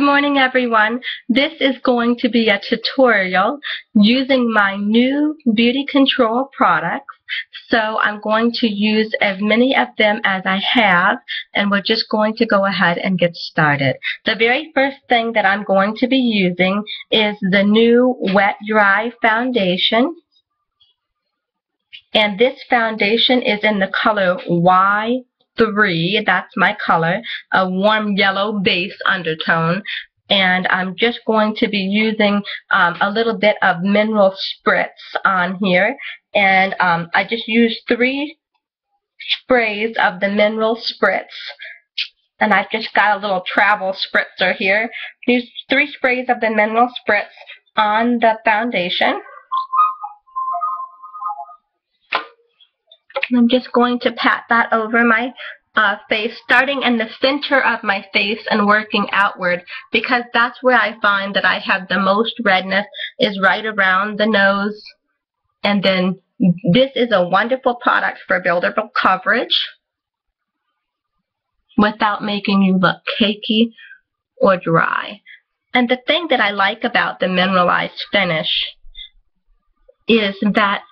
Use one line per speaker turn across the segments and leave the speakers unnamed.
Good morning, everyone. This is going to be a tutorial using my new Beauticontrol products. So I'm going to use as many of them as I have, and we're just going to go ahead and get started. The very first thing that I'm going to be using is the new Wet Dry Foundation. And this foundation is in the color Y3, that's my color, a warm yellow base undertone, and I'm just going to be using a little bit of mineral spritz on here, and I just used 3 sprays of the mineral spritz, and I've just got a little travel spritzer here. Use 3 sprays of the mineral spritz on the foundation. I'm just going to pat that over my face, starting in the center of my face and working outward, because that's where I find that I have the most redness, is right around the nose. And then this is a wonderful product for buildable coverage without making you look cakey or dry. And the thing that I like about the mineralized finish is that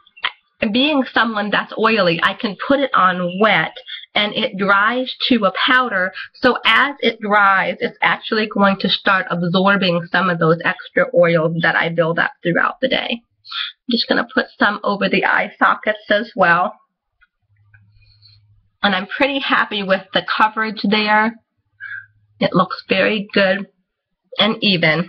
being someone that's oily, I can put it on wet and it dries to a powder, so as it dries, it's actually going to start absorbing some of those extra oils that I build up throughout the day. I'm just going to put some over the eye sockets as well. And I'm pretty happy with the coverage there. It looks very good and even.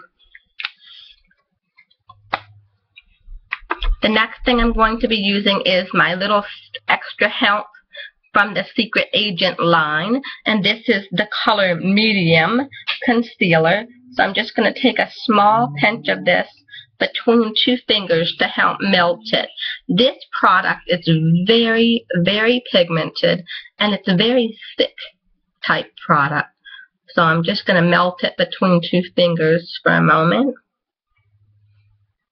The next thing I'm going to be using is my little extra help from the Secret Agent line, and this is the color Medium Concealer. So I'm just going to take a small pinch of this between 2 fingers to help melt it. This product is very, very pigmented, and it's a very thick type product. So I'm just going to melt it between 2 fingers for a moment.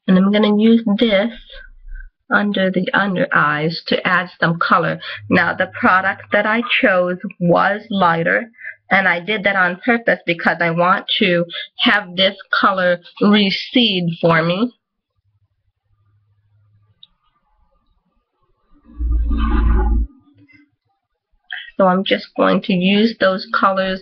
And I'm going to use this under the under eyes to add some color. Now, the product that I chose was lighter, and I did that on purpose because I want to have this color recede for me. So I'm just going to use those colors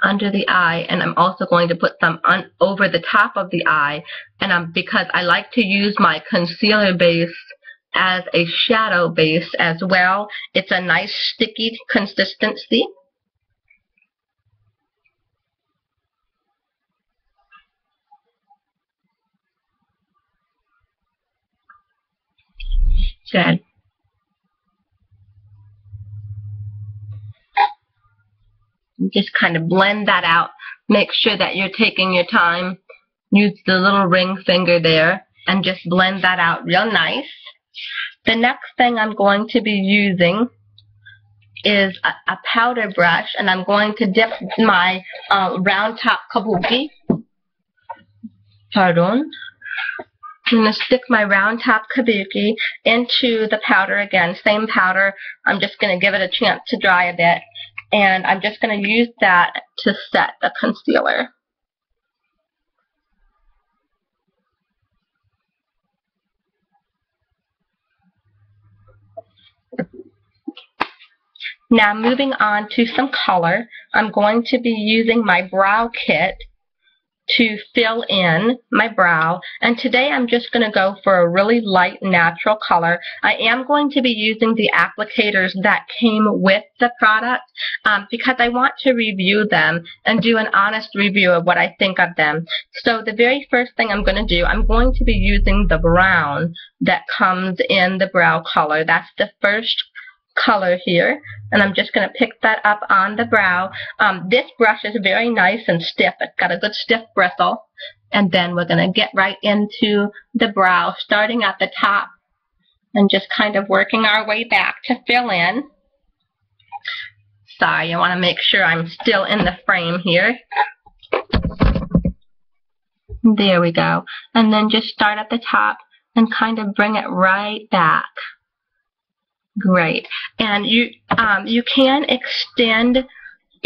under the eye, and I'm also going to put some over the top of the eye, and because I like to use my concealer base as a shadow base as well. It's a nice sticky consistency. Good. Just kind of blend that out. Make sure that you're taking your time. Use the little ring finger there and just blend that out real nice. The next thing I'm going to be using is a powder brush, and I'm going to dip my round top kabuki. Pardon. I'm going to stick my round top kabuki into the powder again. Same powder. I'm just going to give it a chance to dry a bit. And I'm just going to use that to set the concealer. Now, moving on to some color, I'm going to be using my brow kit to fill in my brow, and today I'm just going to go for a really light natural color. I am going to be using the applicators that came with the product because I want to review them and do an honest review of what I think of them. So the very first thing I'm going to do, I'm going to be using the brown that comes in the brow color. That's the first color here, and I'm just going to pick that up on the brow. This brush is very nice and stiff. It's got a good stiff bristle, and then we're going to get right into the brow, starting at the top and just kind of working our way back to fill in. Sorry, I want to make sure I'm still in the frame here. There we go. And then just start at the top and kind of bring it right back. Great. And you can extend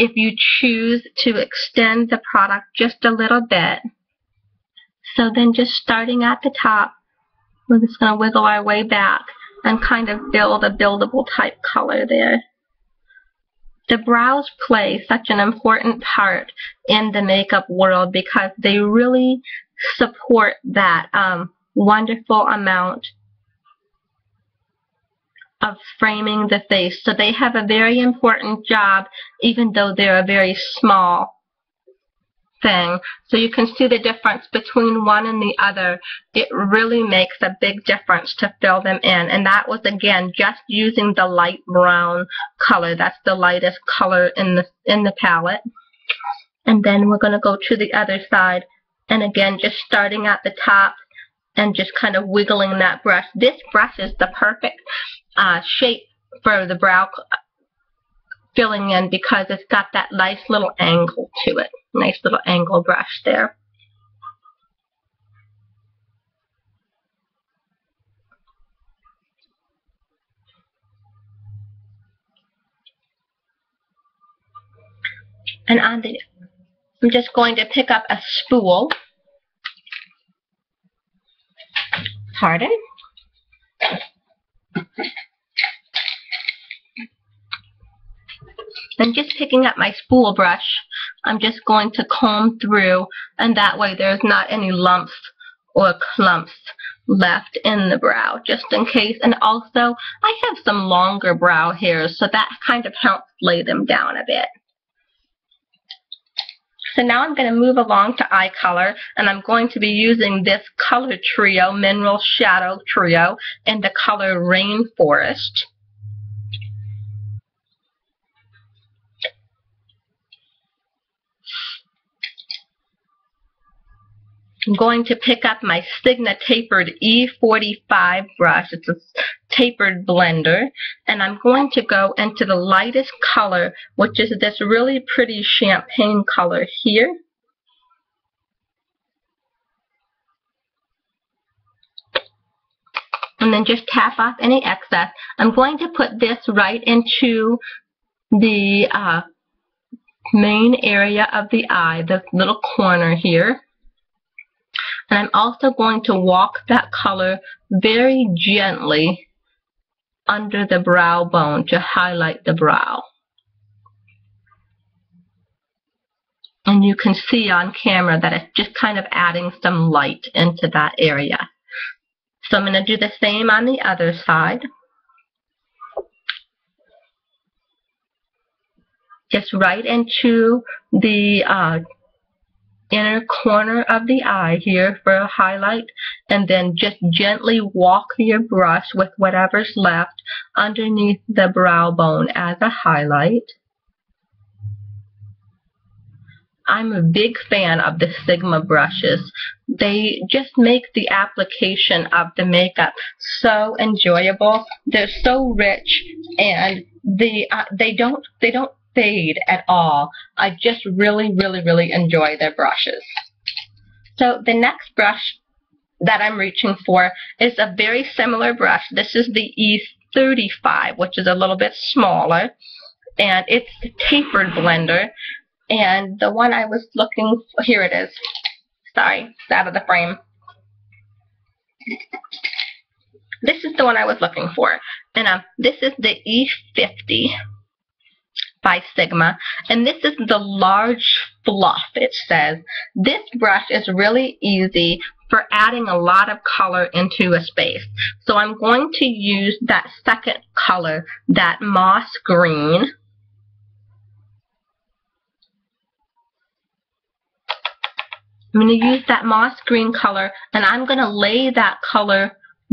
if you choose to extend the product just a little bit. So then just starting at the top, we're just going to wiggle our way back and kind of build a buildable type color there. The brows play such an important part in the makeup world because they really support that wonderful amount of framing the face. So they have a very important job, even though they're a very small thing. So you can see the difference between one and the other. It really makes a big difference to fill them in. And that was, again, just using the light brown color. That's the lightest color in the palette. And then we're going to go to the other side. And again, just starting at the top and just kind of wiggling that brush. This brush is the perfect shape for the brow filling in because it's got that nice little angle to it. Nice little angle brush there. And I'm just going to pick up a spool. Pardon? And just picking up my spool brush, I'm just going to comb through, and that way there's not any lumps or clumps left in the brow, just in case. And also, I have some longer brow hairs, so that kind of helps lay them down a bit. So now I'm going to move along to eye color, and I'm going to be using this color trio, Mineral Shadow Trio, in the color Rainforest. I'm going to pick up my Sigma Tapered E45 brush. It's a tapered blender. And I'm going to go into the lightest color, which is this really pretty champagne color here. And then just tap off any excess. I'm going to put this right into the main area of the eye, the little corner here. And I'm also going to walk that color very gently under the brow bone to highlight the brow. And you can see on camera that it's just kind of adding some light into that area. So I'm going to do the same on the other side. Just right into the inner corner of the eye here for a highlight, and then just gently walk your brush with whatever's left underneath the brow bone as a highlight. I'm a big fan of the Sigma brushes. They just make the application of the makeup so enjoyable. They're so rich, and they don't fade at all. I just really enjoy their brushes. So the next brush that I'm reaching for is a very similar brush. This is the E35, which is a little bit smaller, and it's the tapered blender. And the one I was looking for, here it is. Sorry, it's out of the frame. This is the one I was looking for, and this is the E50 by Sigma, and this is the large fluff, it says. This brush is really easy for adding a lot of color into a space. So I'm going to use that second color, that moss green. I'm going to use that moss green color, and I'm going to lay that color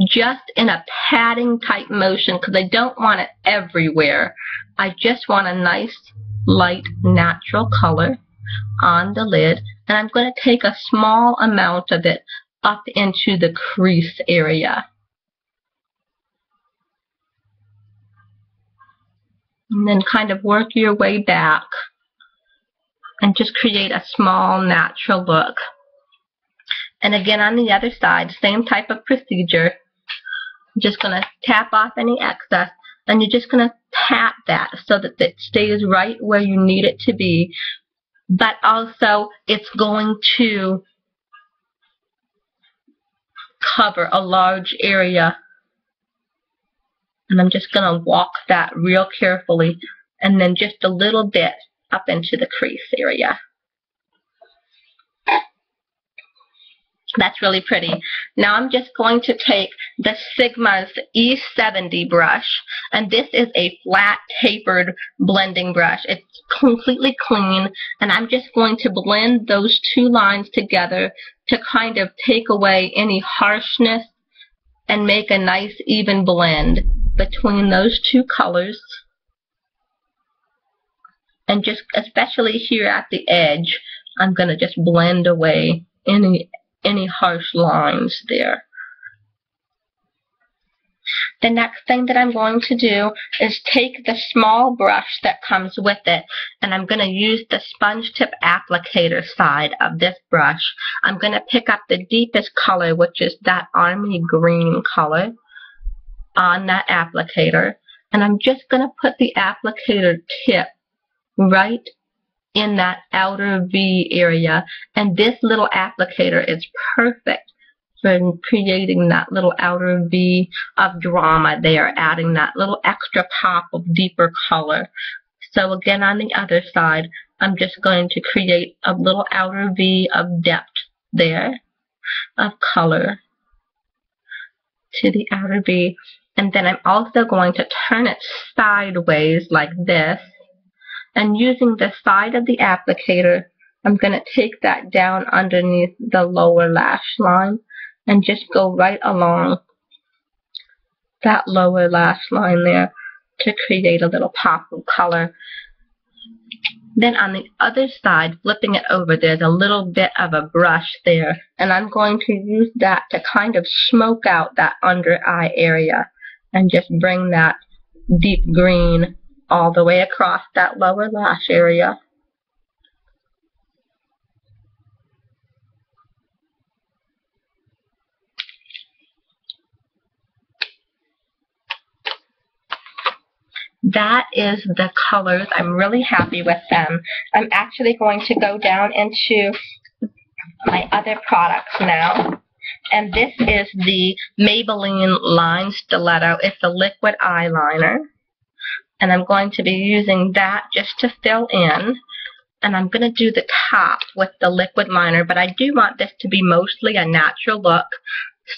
just in a patting type motion because I don't want it everywhere. I just want a nice, light, natural color on the lid, and I'm going to take a small amount of it up into the crease area. And then kind of work your way back and just create a small, natural look. And again, on the other side, same type of procedure. I'm just going to tap off any excess, and you're just going to pat that so that it stays right where you need it to be, but also it's going to cover a large area. And I'm just going to walk that real carefully, and then just a little bit up into the crease area. That's really pretty. Now I'm just going to take the Sigma's E70 brush, and this is a flat tapered blending brush. It's completely clean, and I'm just going to blend those two lines together to kind of take away any harshness and make a nice even blend between those two colors. And just especially here at the edge, I'm going to just blend away any harsh lines there. The next thing that I'm going to do is take the small brush that comes with it, and I'm going to use the sponge tip applicator side of this brush. I'm going to pick up the deepest color, which is that army green color, on that applicator, and I'm just going to put the applicator tip right in that outer V area, and this little applicator is perfect for creating that little outer V of drama there, adding that little extra pop of deeper color. So again, on the other side, I'm just going to create a little outer V of depth there, of color to the outer V. And then I'm also going to turn it sideways like this. And using the side of the applicator, I'm going to take that down underneath the lower lash line and just go right along that lower lash line there to create a little pop of color. Then on the other side, flipping it over, there's a little bit of a brush there, and I'm going to use that to kind of smoke out that under eye area and just bring that deep green all the way across that lower lash area. That is the colors. I'm really happy with them. I'm actually going to go down into my other products now. And this is the Maybelline Line Stiletto. It's a liquid eyeliner. And I'm going to be using that just to fill in. And I'm going to do the top with the liquid liner, but I do want this to be mostly a natural look.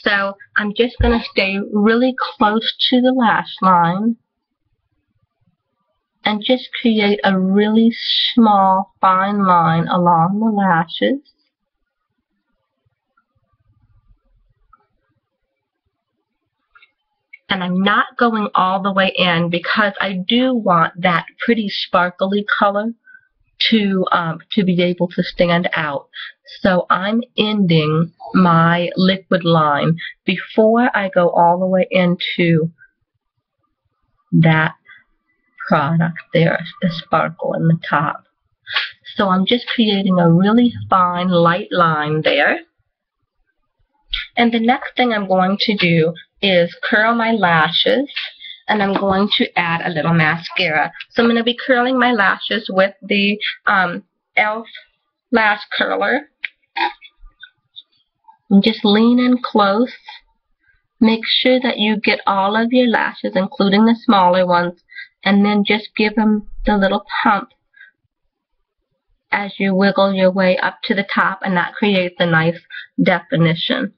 So I'm just going to stay really close to the lash line and just create a really small, fine line along the lashes. And I'm not going all the way in because I do want that pretty sparkly color to be able to stand out. So I'm ending my liquid line before I go all the way into that product there, the sparkle in the top. So I'm just creating a really fine light line there. And the next thing I'm going to do is curl my lashes, and I'm going to add a little mascara. So I'm going to be curling my lashes with the e.l.f. lash curler. And just lean in close. Make sure that you get all of your lashes, including the smaller ones, and then just give them the little pump as you wiggle your way up to the top, and that creates a nice definition.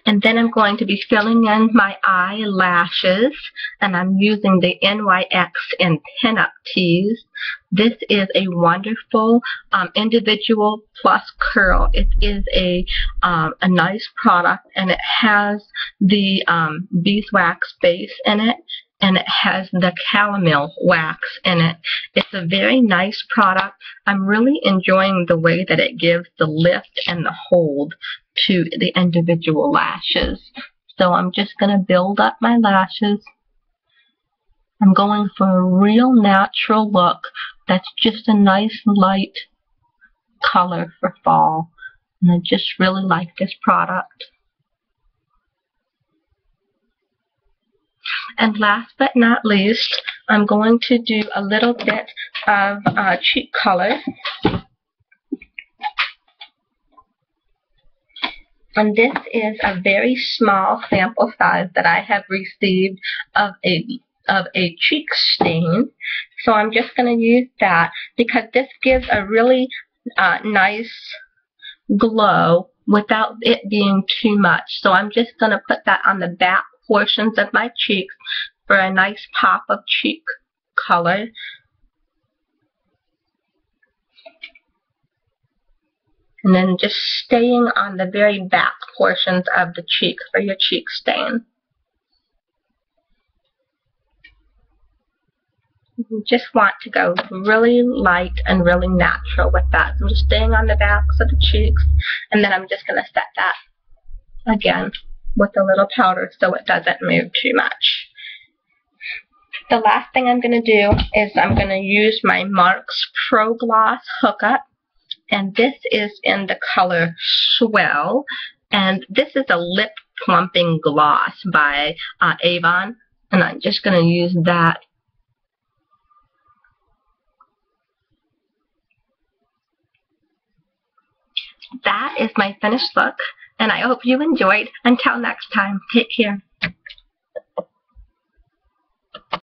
And then I'm going to be filling in my eyelashes, and I'm using the NYX in Pinup Tease. This is a wonderful individual plus curl. It is a nice product, and it has the beeswax base in it, and it has the calomel wax in it. It's a very nice product. I'm really enjoying the way that it gives the lift and the hold to the individual lashes. So I'm just going to build up my lashes. I'm going for a real natural look that's just a nice light color for fall. And I just really like this product. And last but not least, I'm going to do a little bit of cheek color. And this is a very small sample size that I have received of a cheek stain. So I'm just going to use that because this gives a really nice glow without it being too much. So I'm just going to put that on the back portions of my cheeks for a nice pop of cheek color. And then just staying on the very back portions of the cheek for your cheek stain. You just want to go really light and really natural with that. So I'm just staying on the backs of the cheeks, and then I'm just going to set that again with a little powder so it doesn't move too much. The last thing I'm going to do is I'm going to use my Marks Pro Gloss Hookup. And this is in the color Swell. And this is a lip plumping gloss by Avon. And I'm just going to use that. That is my finished look. And I hope you enjoyed. Until next time, take care.